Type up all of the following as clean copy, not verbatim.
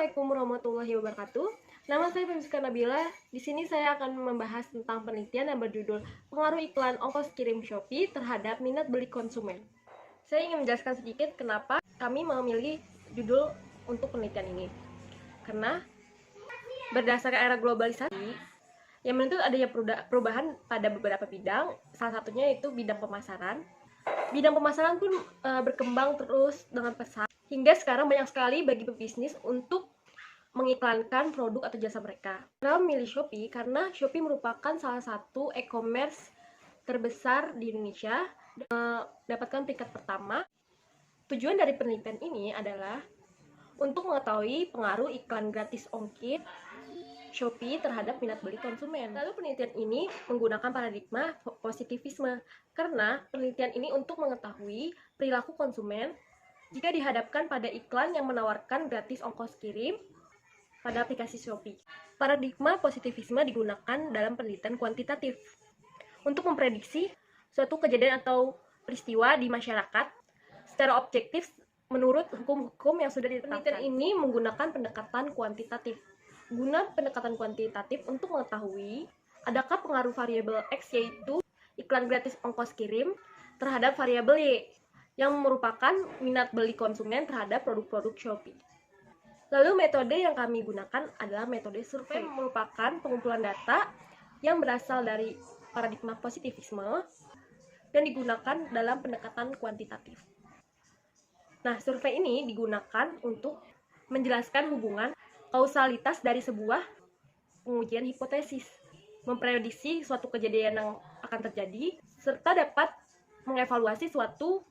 Assalamualaikum warahmatullahi wabarakatuh. Nama saya Femiska Nabila. Di sini saya akan membahas tentang penelitian yang berjudul Pengaruh Iklan Ongkos Kirim Shopee terhadap minat beli konsumen. Saya ingin menjelaskan sedikit kenapa kami memilih judul untuk penelitian ini. Karena berdasarkan era globalisasi, yang menuntut adanya perubahan pada beberapa bidang, salah satunya yaitu bidang pemasaran. Bidang pemasaran pun berkembang terus dengan pesat, hingga sekarang banyak sekali bagi pebisnis untuk mengiklankan produk atau jasa mereka. Saya memilih Shopee karena Shopee merupakan salah satu e-commerce terbesar di Indonesia, mendapatkan peringkat pertama. Tujuan dari penelitian ini adalah untuk mengetahui pengaruh iklan gratis ongkir Shopee terhadap minat beli konsumen. Lalu penelitian ini menggunakan paradigma positivisme, karena penelitian ini untuk mengetahui perilaku konsumen jika dihadapkan pada iklan yang menawarkan gratis ongkos kirim pada aplikasi Shopee. Paradigma positivisme digunakan dalam penelitian kuantitatif untuk memprediksi suatu kejadian atau peristiwa di masyarakat secara objektif menurut hukum-hukum yang sudah ditetapkan. Penelitian ini menggunakan pendekatan kuantitatif. Guna pendekatan kuantitatif untuk mengetahui adakah pengaruh variabel X, yaitu iklan gratis ongkos kirim, terhadap variabel Y yang merupakan minat beli konsumen terhadap produk-produk Shopee. Lalu metode yang kami gunakan adalah metode survei, merupakan pengumpulan data yang berasal dari paradigma positivisme dan digunakan dalam pendekatan kuantitatif. Nah, survei ini digunakan untuk menjelaskan hubungan kausalitas dari sebuah pengujian hipotesis, memprediksi suatu kejadian yang akan terjadi, serta dapat mengevaluasi suatu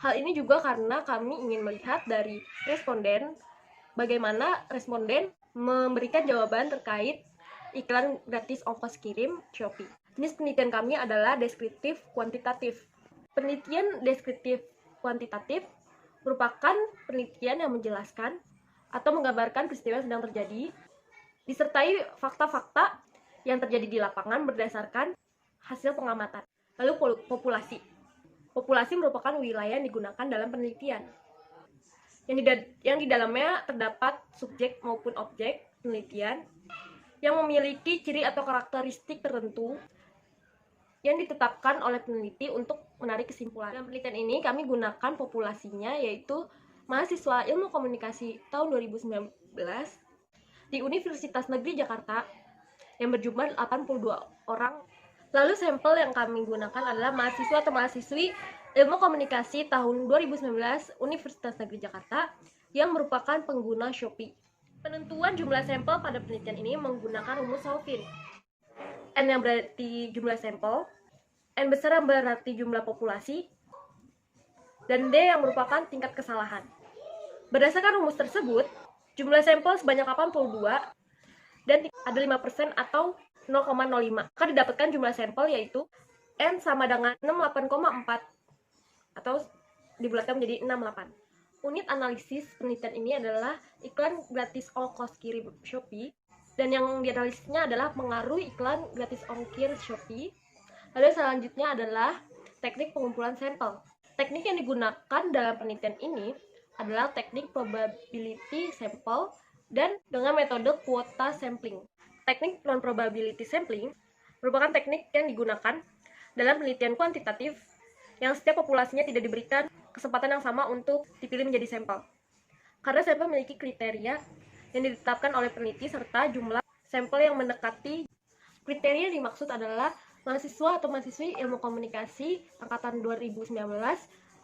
hal ini juga karena kami ingin melihat dari responden, bagaimana responden memberikan jawaban terkait iklan gratis ongkos kirim Shopee. Jenis penelitian kami adalah deskriptif kuantitatif. Penelitian deskriptif kuantitatif merupakan penelitian yang menjelaskan atau menggambarkan peristiwa yang sedang terjadi, disertai fakta-fakta yang terjadi di lapangan berdasarkan hasil pengamatan. Lalu populasi. Populasi merupakan wilayah yang digunakan dalam penelitian, yang di dalamnya terdapat subjek maupun objek penelitian yang memiliki ciri atau karakteristik tertentu yang ditetapkan oleh peneliti untuk menarik kesimpulan. Dalam penelitian ini kami gunakan populasinya, yaitu mahasiswa Ilmu Komunikasi tahun 2019 di Universitas Negeri Jakarta yang berjumlah 82 orang. Lalu sampel yang kami gunakan adalah mahasiswa atau mahasiswi Ilmu Komunikasi tahun 2019 Universitas Negeri Jakarta yang merupakan pengguna Shopee. Penentuan jumlah sampel pada penelitian ini menggunakan rumus Solvin. N yang berarti jumlah sampel, N besar yang berarti jumlah populasi, dan D yang merupakan tingkat kesalahan. Berdasarkan rumus tersebut, jumlah sampel sebanyak 82 dan ada 5% atau 0,05. Maka didapatkan jumlah sampel yaitu N sama dengan 68,4 atau dibulatkan menjadi 68. Unit analisis penelitian ini adalah iklan gratis ongkos kirim Shopee, dan yang dianalisisnya adalah pengaruh iklan gratis ongkir Shopee. Lalu selanjutnya adalah teknik pengumpulan sampel. Teknik yang digunakan dalam penelitian ini adalah teknik probability sample dan dengan metode kuota sampling. Teknik non-probability sampling merupakan teknik yang digunakan dalam penelitian kuantitatif yang setiap populasinya tidak diberikan kesempatan yang sama untuk dipilih menjadi sampel. Karena sampel memiliki kriteria yang ditetapkan oleh peneliti serta jumlah sampel yang mendekati. Kriteria yang dimaksud adalah mahasiswa atau mahasiswi Ilmu Komunikasi angkatan 2019,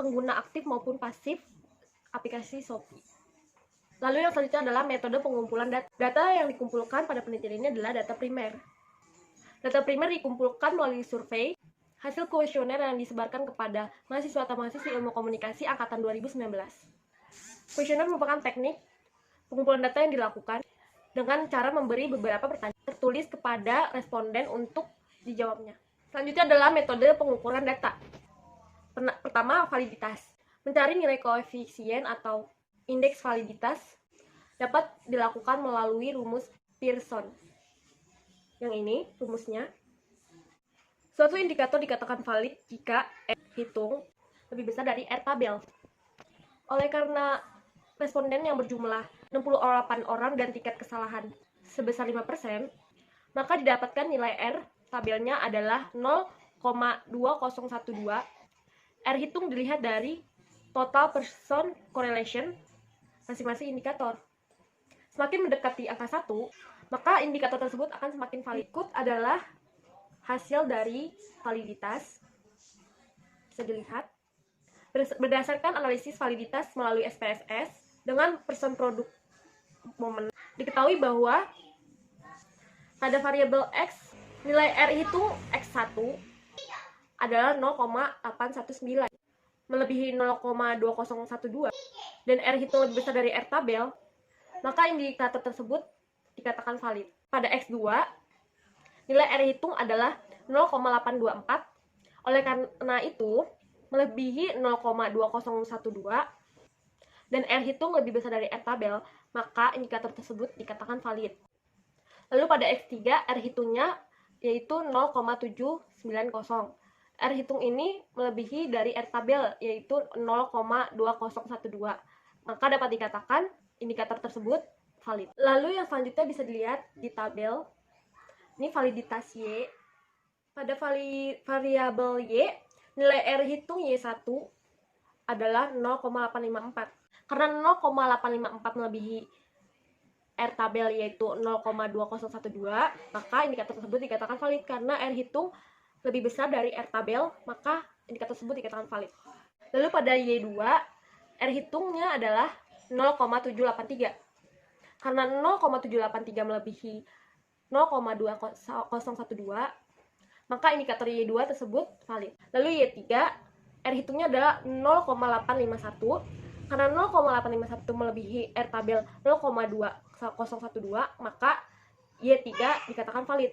pengguna aktif maupun pasif aplikasi Shopee. Lalu yang selanjutnya adalah metode pengumpulan data. Data yang dikumpulkan pada penelitian ini adalah data primer. Data primer dikumpulkan melalui survei, hasil kuesioner yang disebarkan kepada mahasiswa atau mahasiswi Ilmu Komunikasi angkatan 2019. Kuesioner merupakan teknik pengumpulan data yang dilakukan dengan cara memberi beberapa pertanyaan tertulis kepada responden untuk dijawabnya. Selanjutnya adalah metode pengukuran data. Pertama, validitas. Mencari nilai koefisien atau indeks validitas dapat dilakukan melalui rumus Pearson. Yang ini rumusnya. Suatu indikator dikatakan valid jika R hitung lebih besar dari R tabel. Oleh karena responden yang berjumlah 68 orang dan tingkat kesalahan sebesar 5%, maka didapatkan nilai R tabelnya adalah 0,2012. R hitung dilihat dari total person correlation masing-masing indikator. Semakin mendekati angka 1, maka indikator tersebut akan semakin valid. Berikut adalah hasil dari validitas. Bisa dilihat. Berdasarkan analisis validitas melalui SPSS dengan person product moment, diketahui bahwa pada variabel X, nilai R hitung X1 adalah 0,819, melebihi 0,2012, dan R hitung lebih besar dari R tabel, maka indikator tersebut dikatakan valid. Pada X2, nilai R hitung adalah 0,824, oleh karena itu, melebihi 0,2012, dan R hitung lebih besar dari R tabel, maka indikator tersebut dikatakan valid. Lalu pada X3, R hitungnya yaitu 0,790. R hitung ini melebihi dari R tabel, yaitu 0,2012. Maka dapat dikatakan indikator tersebut valid. Lalu yang selanjutnya bisa dilihat di tabel. Ini validitas Y. Pada variabel Y, nilai R hitung Y1 adalah 0,854. Karena 0,854 melebihi R tabel yaitu 0,2012, maka indikator tersebut dikatakan valid. Karena R hitung lebih besar dari R tabel, maka indikator tersebut dikatakan valid. Lalu pada Y2, R hitungnya adalah 0,783. Karena 0,783 melebihi 0,2012, maka indikator Y2 tersebut valid. Lalu Y3, R hitungnya adalah 0,851. Karena 0,851 melebihi R tabel 0,2012, maka Y3 dikatakan valid.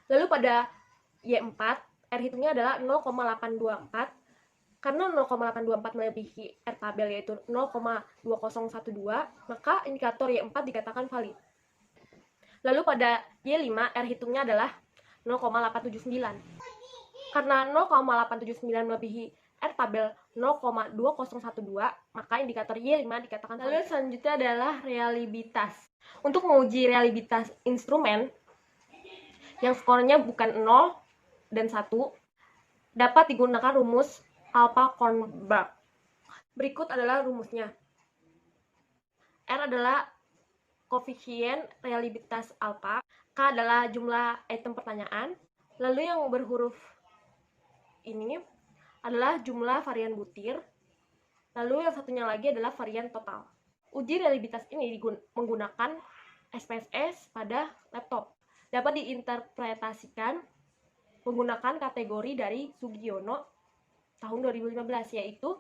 Lalu pada Y4, R hitungnya adalah 0,824. Karena 0,824 melebihi R tabel yaitu 0,2012, maka indikator Y4 dikatakan valid. Lalu pada Y5, R hitungnya adalah 0,879. Karena 0,879 melebihi R tabel 0,2012, maka indikator Y5 dikatakan valid. Lalu selanjutnya adalah reliabilitas. Untuk menguji reliabilitas instrumen yang skornya bukan 0 dan 1, dapat digunakan rumus Alpha-Kornberg. Berikut adalah rumusnya. R adalah koefisien reliabilitas alfa, K adalah jumlah item pertanyaan, lalu yang berhuruf ini adalah jumlah varian butir, lalu yang satunya lagi adalah varian total. Uji reliabilitas ini menggunakan SPSS pada laptop. Dapat diinterpretasikan menggunakan kategori dari Sugiono tahun 2015, yaitu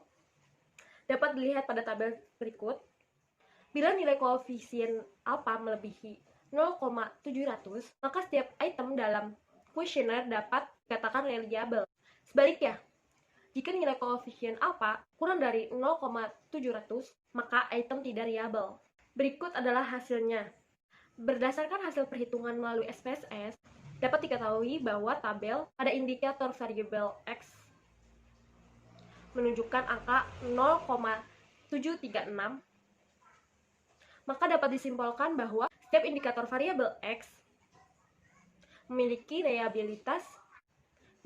dapat dilihat pada tabel berikut. Bila nilai koefisien alfa melebihi 0,700, maka setiap item dalam kuesioner dapat dikatakan reliable. Sebaliknya, jika nilai koefisien alfa kurang dari 0,700, maka item tidak reliable. Berikut adalah hasilnya. Berdasarkan hasil perhitungan melalui SPSS, dapat diketahui bahwa tabel pada indikator variabel X menunjukkan angka 0,736, maka dapat disimpulkan bahwa setiap indikator variabel X memiliki reliabilitas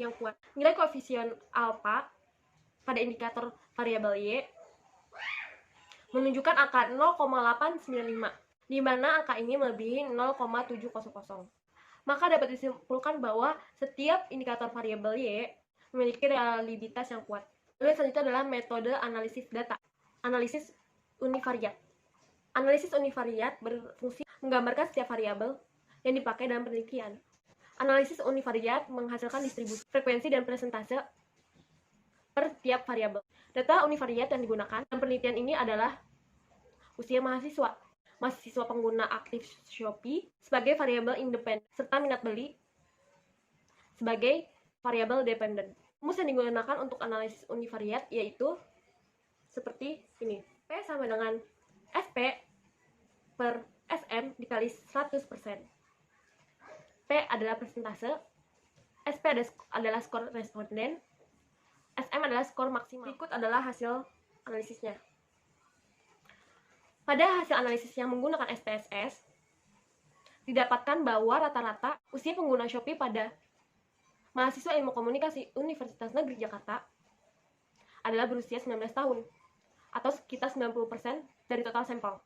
yang kuat. Nilai koefisien alfa pada indikator variabel Y menunjukkan angka 0,895, di mana angka ini melebihi 0,700. Maka dapat disimpulkan bahwa setiap indikator variabel Y memiliki reliabilitas yang kuat. Lalu selanjutnya adalah metode analisis data. Analisis univariat. Analisis univariat berfungsi menggambarkan setiap variabel yang dipakai dalam penelitian. Analisis univariat menghasilkan distribusi frekuensi dan persentase per tiap variabel. Data univariat yang digunakan dalam penelitian ini adalah usia mahasiswa, mahasiswa pengguna aktif Shopee sebagai variabel independen, serta minat beli sebagai variabel dependen. Rumus yang digunakan untuk analisis univariat yaitu seperti ini. P sama dengan SP per SM dikali 100%. P adalah persentase, SP adalah skor responden, SM adalah skor maksimal. Berikut adalah hasil analisisnya. Pada hasil analisis yang menggunakan SPSS, didapatkan bahwa rata-rata usia pengguna Shopee pada mahasiswa ilmu komunikasi Universitas Negeri Jakarta adalah berusia 19 tahun, atau sekitar 90% dari total sampel.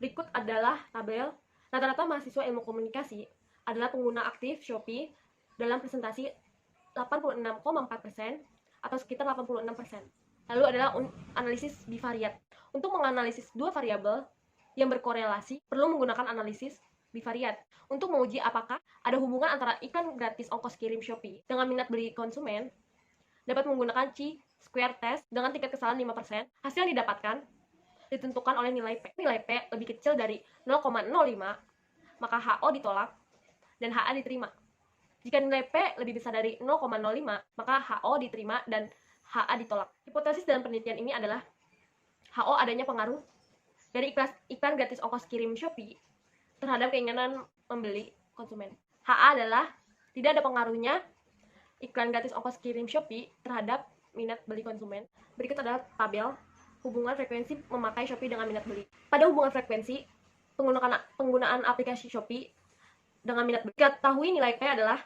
Berikut adalah tabel rata-rata mahasiswa ilmu komunikasi adalah pengguna aktif Shopee dalam presentasi 86,4% atau sekitar 86%. Lalu adalah analisis bivariat. Untuk menganalisis dua variabel yang berkorelasi, perlu menggunakan analisis bivariat untuk menguji apakah ada hubungan antara iklan gratis ongkos kirim Shopee dengan minat beli konsumen. Dapat menggunakan chi-square test dengan tingkat kesalahan 5%. Hasil yang didapatkan ditentukan oleh nilai P. Nilai P lebih kecil dari 0,05, maka HO ditolak dan HA diterima. Jika nilai P lebih besar dari 0,05, maka HO diterima dan HA ditolak. Hipotesis dalam penelitian ini adalah HO adanya pengaruh dari iklan gratis ongkos kirim Shopee terhadap keinginan membeli konsumen. HA adalah tidak ada pengaruhnya iklan gratis ongkos kirim Shopee terhadap minat beli konsumen. Berikut adalah tabel hubungan frekuensi memakai Shopee dengan minat beli. Pada hubungan frekuensi penggunaan aplikasi Shopee dengan minat beli, ketahui nilai P adalah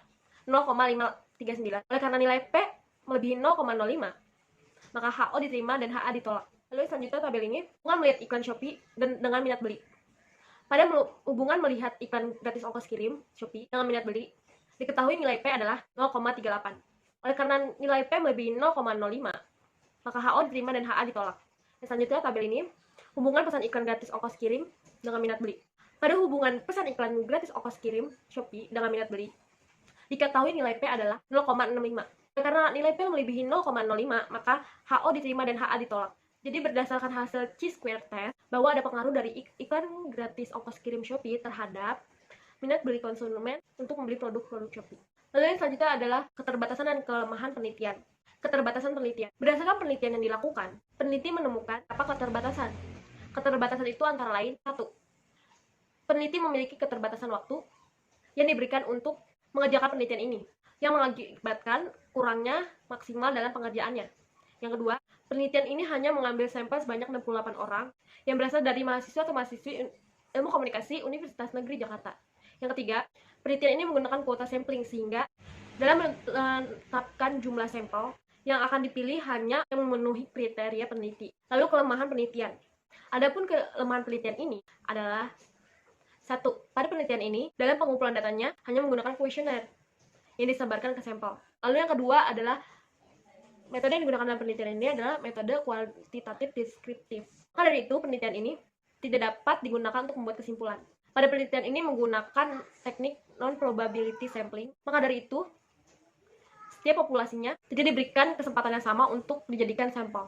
0,539. Oleh karena nilai P melebihi 0,05, maka HO diterima dan HA ditolak. Lalu selanjutnya tabel ini hubungan melihat iklan Shopee dengan minat beli. Pada hubungan melihat iklan gratis ongkos kirim Shopee dengan minat beli, diketahui nilai P adalah 0,38. Oleh karena nilai P melebihi 0,05, maka HO diterima dan HA ditolak. Dan selanjutnya tabel ini hubungan pesan iklan gratis ongkos kirim dengan minat beli. Pada hubungan pesan iklan gratis ongkos kirim Shopee dengan minat beli, diketahui nilai P adalah 0,65. Karena nilai P melebihi 0,05, maka HO diterima dan HA ditolak. Jadi berdasarkan hasil chi-square test bahwa ada pengaruh dari iklan gratis ongkos kirim Shopee terhadap minat beli konsumen untuk membeli produk-produk Shopee. Lalu yang selanjutnya adalah keterbatasan dan kelemahan penelitian. Keterbatasan penelitian. Berdasarkan penelitian yang dilakukan, peneliti menemukan apa keterbatasan. Keterbatasan itu antara lain: 1. Peneliti memiliki keterbatasan waktu yang diberikan untuk mengerjakan penelitian ini, yang mengakibatkan kurangnya maksimal dalam pengerjaannya. Yang kedua, penelitian ini hanya mengambil sampel sebanyak 68 orang yang berasal dari mahasiswa atau mahasiswi ilmu komunikasi Universitas Negeri Jakarta. Yang ketiga, penelitian ini menggunakan kuota sampling sehingga dalam menetapkan jumlah sampel yang akan dipilih hanya yang memenuhi kriteria peneliti. Lalu kelemahan penelitian. Adapun kelemahan penelitian ini adalah: 1. Pada penelitian ini, dalam pengumpulan datanya hanya menggunakan kuesioner yang disebarkan ke sampel. Lalu yang kedua adalah metode yang digunakan dalam penelitian ini adalah metode kuantitatif deskriptif. Maka dari itu, penelitian ini tidak dapat digunakan untuk membuat kesimpulan. Pada penelitian ini menggunakan teknik non-probability sampling. Maka dari itu, setiap populasinya tidak diberikan kesempatan yang sama untuk dijadikan sampel.